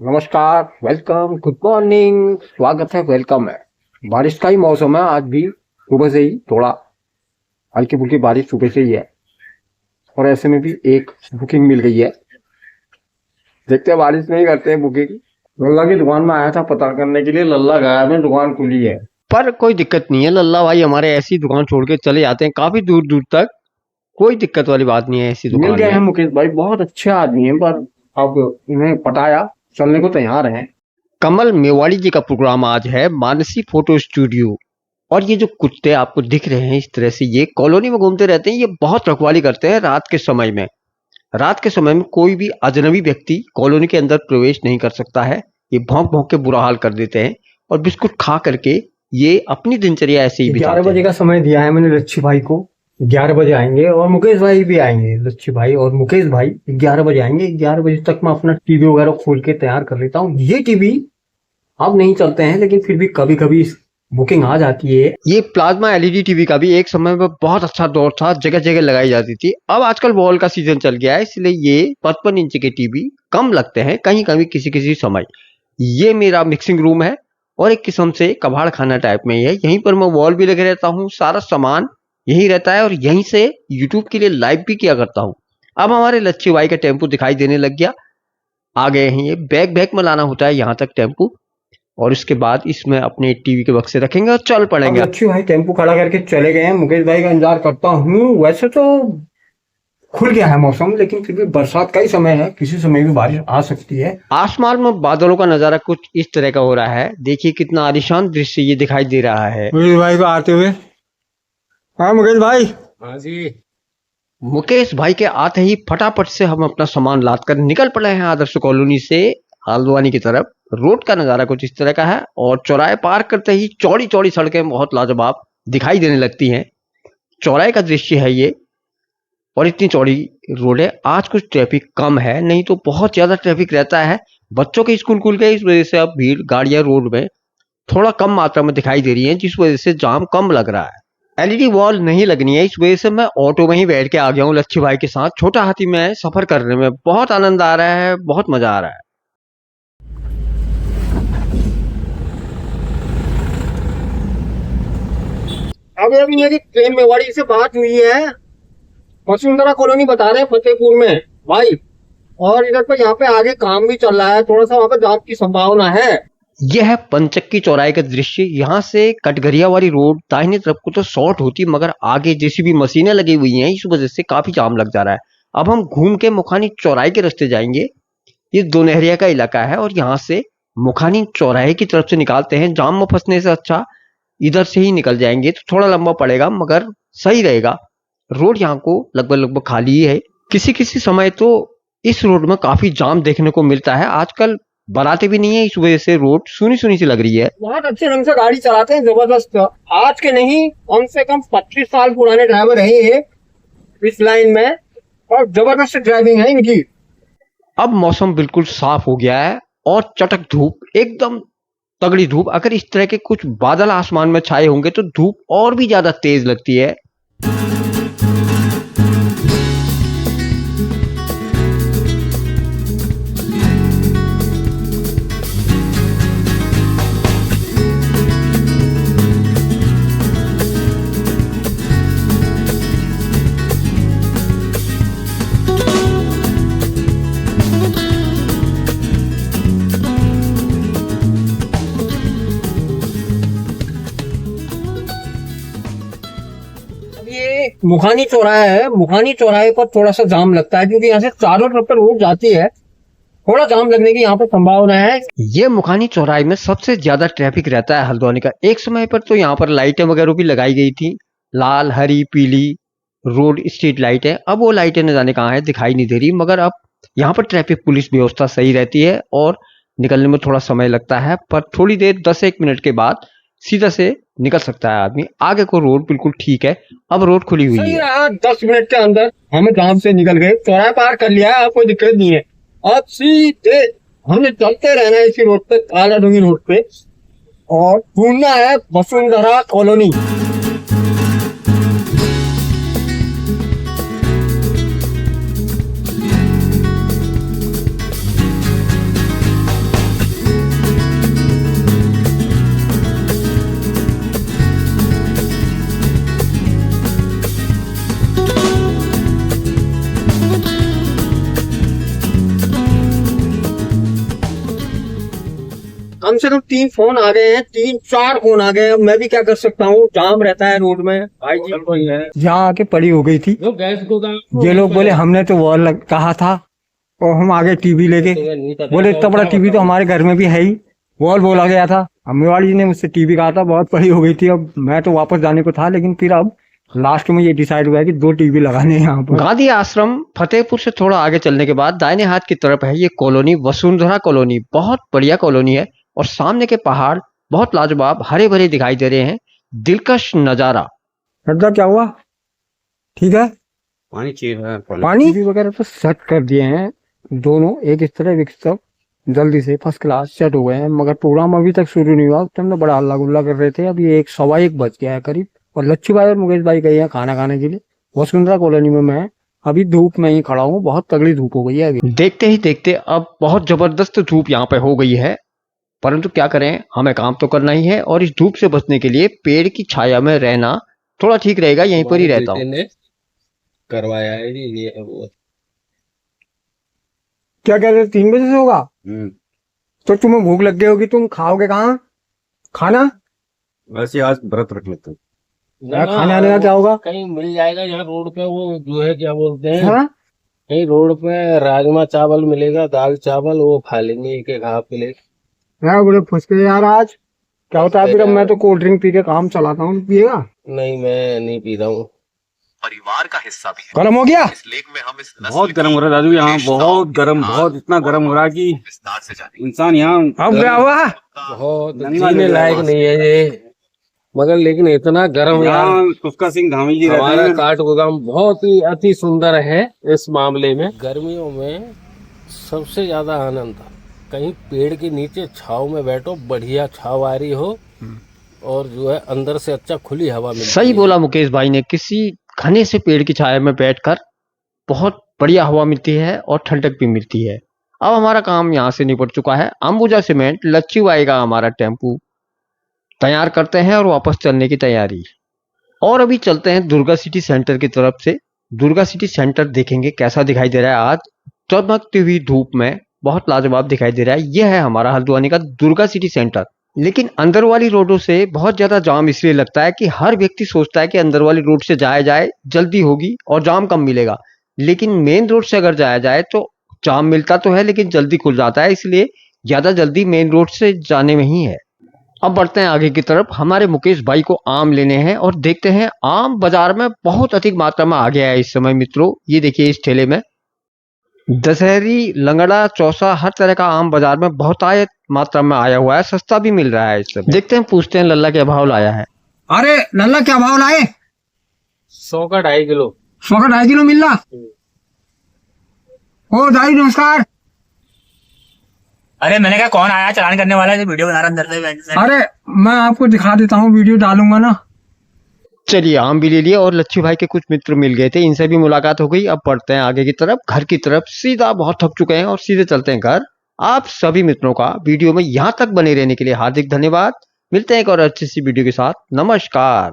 नमस्कार, welcome, good morning, स्वागत है, वेलकम है। बारिश का ही मौसम है। आज भी सुबह से ही थोड़ा हल्की फुल्की बारिश सुबह से ही है और ऐसे में भी एक बुकिंग मिल गई है। देखते हैं, बारिश नहीं करते हैं बुकिंग। लल्ला की दुकान में आया था पता करने के लिए। लल्ला गायब है, दुकान खुली है। पर कोई दिक्कत नहीं है, लल्ला भाई हमारे ऐसी दुकान छोड़ के चले जाते हैं काफी दूर दूर तक। कोई दिक्कत वाली बात नहीं है ऐसी दुकान में। मिल गए हैं मुकेश भाई, बहुत अच्छे आदमी हैं, पर अब इन्हें पटाया, चलने को तैयार हैं। कमल मेवाड़ी जी का प्रोग्राम आज है मानसी फोटो स्टूडियो। और ये जो कुत्ते आपको दिख रहे हैं इस तरह से, ये कॉलोनी में घूमते रहते हैं। ये बहुत रखवाली करते हैं रात के समय में। रात के समय में कोई भी अजनबी व्यक्ति कॉलोनी के अंदर प्रवेश नहीं कर सकता है। ये भौंक भौंक के बुरा हाल कर देते हैं और बिस्कुट खा करके ये अपनी दिनचर्या ऐसे ही बिताते हैं। 11 बजे का समय दिया है मैंने लच्छी भाई को। 11 बजे आएंगे और मुकेश भाई भी आएंगे। लच्छी भाई और मुकेश भाई 11 बजे आएंगे। 11 बजे तक मैं अपना टीवी वगैरह खोल के तैयार कर लेता हूँ। ये टीवी अब नहीं चलते हैं, लेकिन फिर भी कभी कभी बुकिंग आ जाती है। ये प्लाज्मा एलईडी टीवी का भी एक समय में बहुत अच्छा दौर था, जगह जगह लगाई जाती थी। अब आजकल वॉल का सीजन चल गया है, इसलिए ये 55 इंच के टीवी कम लगते हैं कहीं कभी किसी किसी समय। ये मेरा मिक्सिंग रूम है और एक किस्म से कबाड़ खाना टाइप में ही है। यहीं पर मैं वॉल भी लगे रहता हूँ, सारा सामान यही रहता है और यहीं से यूट्यूब के लिए लाइव भी किया करता हूँ। अब हमारे लच्छी भाई का टेम्पो दिखाई देने लग गया। आ गए हैं, ये बैग बैग में लाना होता है यहाँ तक टेम्पो, और इसके बाद इसमें अपने टीवी के बक्से रखेंगे और चल पड़ेंगे। लच्छी भाई टेम्पो खड़ा करके चले गए हैं। मुकेश भाई का इंतजार करता हूँ। वैसे तो खुल गया है मौसम, लेकिन फिर भी बरसात का ही समय है, किसी समय भी बारिश आ सकती है। आसमान में बादलों का नजारा कुछ इस तरह का हो रहा है। देखिए कितना आलीशान दृश्य ये दिखाई दे रहा है मुकेश भाई को आते हुए। हाँ मुकेश भाई। हाँ जी। मुकेश भाई के आते ही फटाफट से हम अपना सामान लाद कर निकल पड़े हैं आदर्श कॉलोनी से हल्द्वानी की तरफ। रोड का नजारा कुछ इस तरह का है और चौराहे पार करते ही चौड़ी चौड़ी सड़कें बहुत लाजवाब दिखाई देने लगती हैं। चौराहे का दृश्य है ये और इतनी चौड़ी रोड है। आज कुछ ट्रैफिक कम है, नहीं तो बहुत ज्यादा ट्रैफिक रहता है। बच्चों के स्कूल खुल गए, इस वजह से अब भीड़ गाड़ियां रोड में थोड़ा कम मात्रा में दिखाई दे रही है, जिस वजह से जाम कम लग रहा है। एलईडी वॉल नहीं लगनी है, इस वजह से मैं ऑटो में ही बैठ के आ गया हूँ लच्छी भाई के साथ। छोटा हाथी में सफर करने में बहुत आनंद आ रहा है, बहुत मजा आ रहा है। अभी मेरी प्रेम मेवाड़ी से बात हुई है। वसुंधरा कॉलोनी बता रहे हैं फतेहपुर में भाई, और इधर पर यहाँ पे आगे काम भी चल रहा है, थोड़ा सा वहाँ पे जाम की संभावना है। यह है पंचक्की चौराहे का दृश्य। यहाँ से कटघरिया वाली रोड दाहिने तरफ को तो शॉर्ट होती, मगर आगे जेसीबी मशीनें लगी हुई हैं, इस वजह से काफी जाम लग जा रहा है। अब हम घूम के मुखानी चौराहे के रास्ते जाएंगे। ये दो नहरिया का इलाका है और यहाँ से मुखानी चौराहे की तरफ से निकालते हैं। जाम में फंसने से अच्छा इधर से ही निकल जाएंगे, तो थोड़ा लंबा पड़ेगा मगर सही रहेगा। रोड यहाँ को लगभग लगभग खाली ही है। किसी किसी समय तो इस रोड में काफी जाम देखने को मिलता है। आजकल बनाते भी नहीं है, इस वजह से रोड सुनी सुनी सी लग रही है। बहुत अच्छे ढंग से गाड़ी चलाते हैं, जबरदस्त। आज के नहीं, कम से कम 25 साल पुराने ड्राइवर रहे हैं इस लाइन में और जबरदस्त ड्राइविंग है इनकी। अब मौसम बिल्कुल साफ हो गया है और चटक धूप, एकदम तगड़ी धूप। अगर इस तरह के कुछ बादल आसमान में छाए होंगे तो धूप और भी ज्यादा तेज लगती है। ये मुखानी चौराहा है। मुखानी चौराहे पर थोड़ा सा जाम लगता है क्योंकि यहाँ से चारों तरफ पर रोड जाती है। थोड़ा जाम लगने की यहाँ पर संभावना है। ये मुखानी चौराहे में सबसे ज्यादा ट्रैफिक रहता है हल्द्वानी का। एक समय पर तो यहाँ पर लाइटें वगैरह भी लगाई गई थी, लाल हरी पीली रोड स्ट्रीट लाइट है। अब वो लाइटें न जाने कहाँ है, दिखाई नहीं दे रही। मगर अब यहाँ पर ट्रैफिक पुलिस व्यवस्था सही रहती है और निकलने में थोड़ा समय लगता है, पर थोड़ी देर 10-1 मिनट के बाद सीधा से निकल सकता है आदमी। आगे को रोड बिल्कुल ठीक है, अब रोड खुली हुई है। 10 मिनट के अंदर हम जाम से निकल गए, चौराहा पार कर लिया है, अब कोई दिक्कत नहीं है। अब सीधे हमने चलते रहना है इसी रोड पे, काला डूंगी रोड पे, और ढूंढना है वसुंधरा कॉलोनी। कम से कम 3 फोन आ गए हैं, 3-4 फोन आ गए हैं। मैं भी क्या कर सकता हूँ, जाम रहता है रोड में भाई जी। यहाँ आके पड़ी हो गई थी ये लोग बोले हमने तो वॉल कहा था और हम आगे टीवी लेके बोले इतना बड़ा टीवी तो हमारे घर में भी है ही, वॉल बोला गया था। अम्मीवाड़ी जी ने मुझसे टीवी कहा था, बहुत बड़ी हो गई थी। अब मैं तो वापस जाने को था, लेकिन फिर अब लास्ट में ये डिसाइड हुआ है कि 2 टीवी लगाने हैं यहाँ पर। गांधी आश्रम फतेहपुर से थोड़ा आगे चलने के बाद दाहिने हाथ की तरफ है ये कॉलोनी, वसुंधरा कॉलोनी। बहुत बढ़िया कॉलोनी है और सामने के पहाड़ बहुत लाजवाब हरे भरे दिखाई दे रहे हैं, दिलकश नजारा। श्रद्धा क्या हुआ, ठीक है? पानी चाहिए, पानी वगैरह तो सेट कर दिए हैं दोनों, एक इस तरफ एक इस तरफ, जल्दी से फर्स्ट क्लास सेट हो गए हैं। मगर प्रोग्राम अभी तक शुरू नहीं हुआ, तुमने बड़ा हल्ला गुल्ला कर रहे थे। अभी 1-1:15 बज गया है करीब, और लच्छू भाई और मुकेश भाई गए हैं खाना खाने के लिए। वसुंधरा कॉलोनी में मैं अभी धूप में ही खड़ा हूँ, बहुत तगड़ी धूप हो गई है अभी। देखते ही देखते अब बहुत जबरदस्त धूप यहाँ पे हो गई है, परंतु क्या करें, हमें काम तो करना ही है। और इस धूप से बचने के लिए पेड़ की छाया में रहना थोड़ा ठीक रहेगा, यहीं पर ही रहता हूँ। करवाया है ये वो। क्या कह रहे, 3 बजे से होगा? तो तुम्हें भूख लग गई होगी, तुम खाओगे कहाँ खाना? वैसे आज व्रत रख लेते हैं। खाने आने का क्या होगा? कहीं मिल जाएगा यहाँ रोड पे, वो जो है क्या बोलते हैं, हाँ? कहीं रोड पे राजमा चावल मिलेगा, दाल चावल, वो खा लेंगे एक हाफ प्लेट। बड़े फुसके यार, आज क्या होता है फिर? अब मैं तो कोल्ड ड्रिंक पी के काम चलाता हूँ, पिएगा? नहीं, मैं नहीं पी रहा हूँ, परिवार का हिस्सा भी है। गर्म हो गया इस लेख में, हम इस बहुत गर्म हो रहा है दादू, यहाँ बहुत गर्म, बहुत इतना गर्म हो रहा है कि इंसान यहाँ अब क्या हुआ, बहुत जीने लायक नहीं है ये। मगर लेकिन इतना गर्म यार, सुक्का सिंह धामी जी हमारा काठगोदाम बहुत ही अति सुंदर है इस मामले में। गर्मियों में सबसे ज्यादा आनंद कहीं पेड़ के नीचे छाव में बैठो, बढ़िया छाव आ रही हो और जो है अंदर से अच्छा खुली हवा मिलती है। सही बोला मुकेश भाई ने, किसी घने से पेड़ की छाया में बैठकर बहुत बढ़िया हवा मिलती है और ठंडक भी मिलती है। अब हमारा काम यहाँ से निपट चुका है। अंबुजा सीमेंट लच्छू आएगा हमारा टेम्पू तैयार करते हैं और वापस चलने की तैयारी। और अभी चलते हैं दुर्गा सिटी सेंटर की तरफ से। दुर्गा सिटी सेंटर देखेंगे कैसा दिखाई दे रहा है आज चमकती हुई धूप में, बहुत लाजवाब दिखाई दे रहा है। यह है हमारा हल्द्वानी का दुर्गा सिटी सेंटर। लेकिन अंदर वाली रोडों से बहुत ज्यादा जाम इसलिए लगता है कि हर व्यक्ति सोचता है कि अंदर वाली रोड से जाया जाए, जल्दी होगी और जाम कम मिलेगा। लेकिन मेन रोड से अगर जाया जाए तो जाम मिलता तो है लेकिन जल्दी खुल जाता है, इसलिए ज्यादा जल्दी मेन रोड से जाने में ही है। अब बढ़ते हैं आगे की तरफ। हमारे मुकेश भाई को आम लेने हैं और देखते हैं आम बाजार में बहुत अधिक मात्रा में आ गया है इस समय मित्रों। ये देखिए इस ठेले में दशहरी, लंगड़ा, चौसा, हर तरह का आम बाजार में बहुत मात्रा में आया हुआ है, सस्ता भी मिल रहा है इस समय। देखते हैं, पूछते हैं लल्ला क्या भाव लाया है। अरे लल्ला क्या भाव लाए? 100 का 2.5 किलो। 100 का 2.5 किलो मिल रहा? ओ दाई नमस्कार। अरे मैंने कहा कौन आया चालान करने वाला है, वीडियो बना रहा अंदर से। अरे मैं आपको दिखा देता हूँ, वीडियो डालूंगा ना। चलिए आम भी ले लिए और लच्छू भाई के कुछ मित्र मिल गए थे, इनसे भी मुलाकात हो गई। अब बढ़ते हैं आगे की तरफ, घर की तरफ। सीधा बहुत थक चुके हैं और सीधे चलते हैं घर। आप सभी मित्रों का वीडियो में यहाँ तक बने रहने के लिए हार्दिक धन्यवाद। मिलते हैं एक और अच्छी सी वीडियो के साथ। नमस्कार।